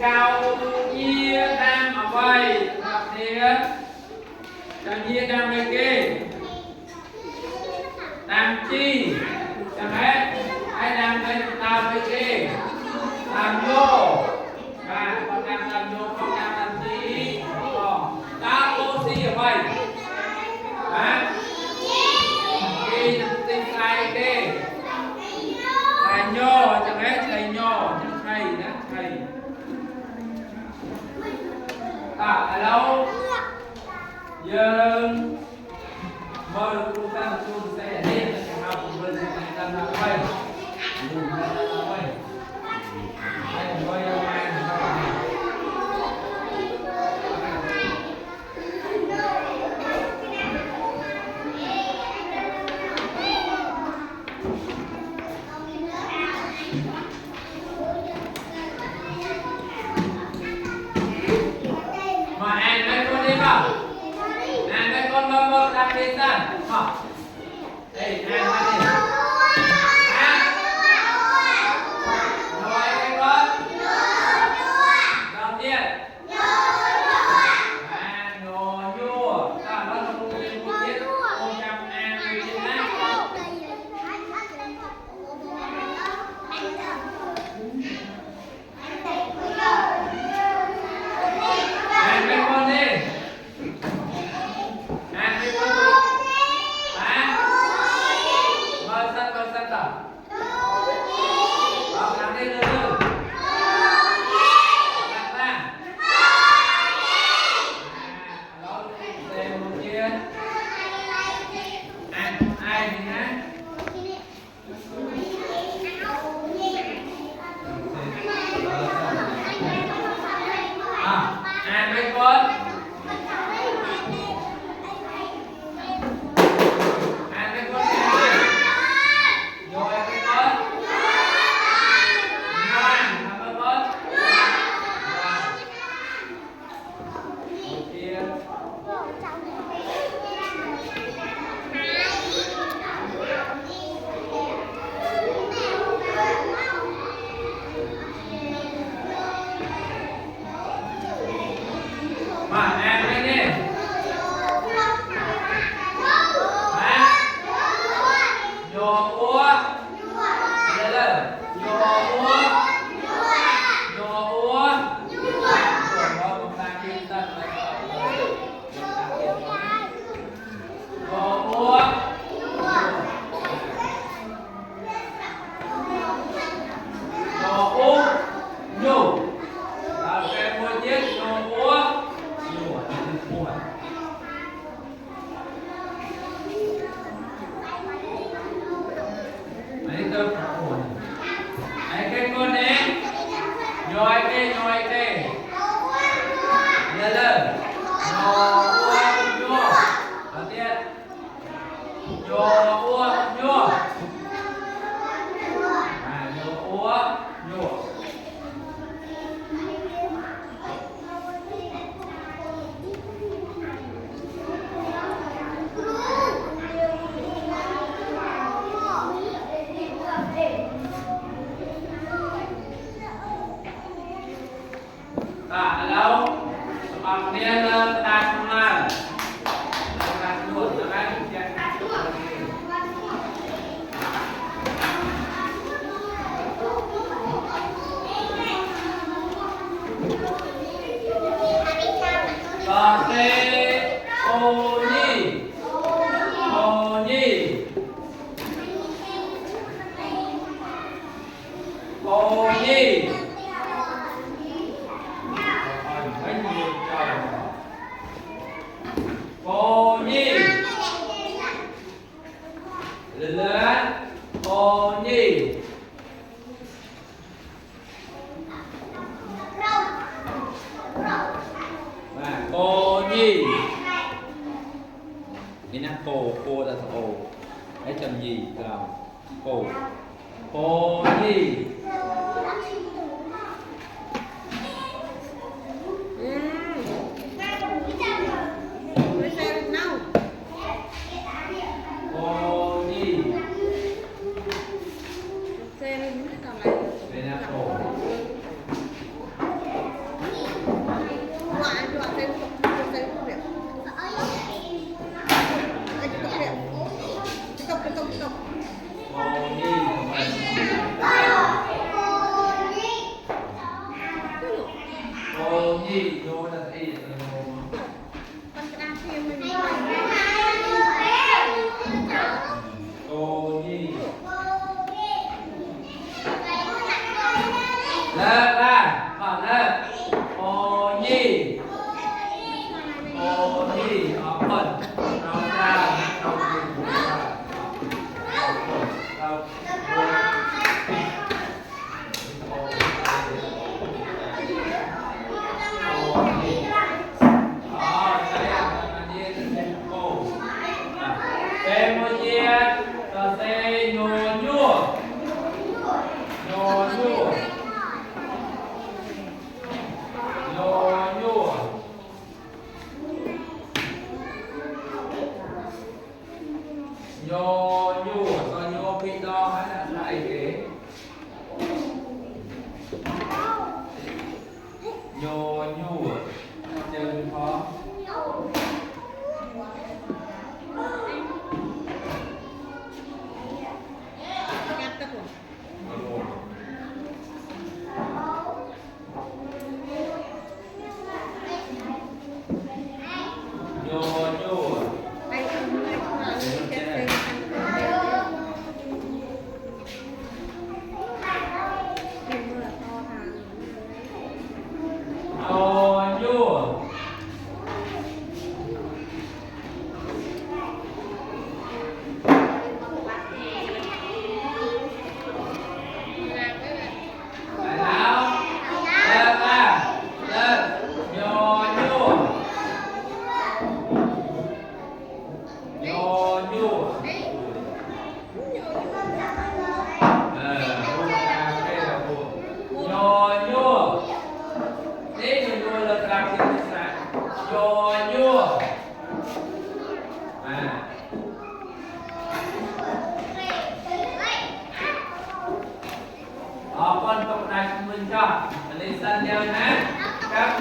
cao nhiên đang ở vậy gặp thì cao nhiên đang về kia đang chi chẳng hết ai đang về tao về kia làm vô và con đang làm vô con đang làm gì tao oxy ở vậy hả khi tinh sai kia thầy nhô chẳng hết thầy nhô thầy đó thầy hello dương mời cô ta xuống xe đi học bên ta là quay đang đi ra học đây hai ba đi rồi cái con đầu tiên nhô nhua ta nó là một tiếng một tiết 100 an như thế này cái con đi cô là ô hãy chấm gì nào cô gì nhị nhô là y nhô cô nhi lơ ra còn lơ cô nhi ở phần nó ra đâu nhô nhu còn nhô bị đo hay là lại kế nhô nhu chơi khó con cộng này mình cho lên sân nhau nhé các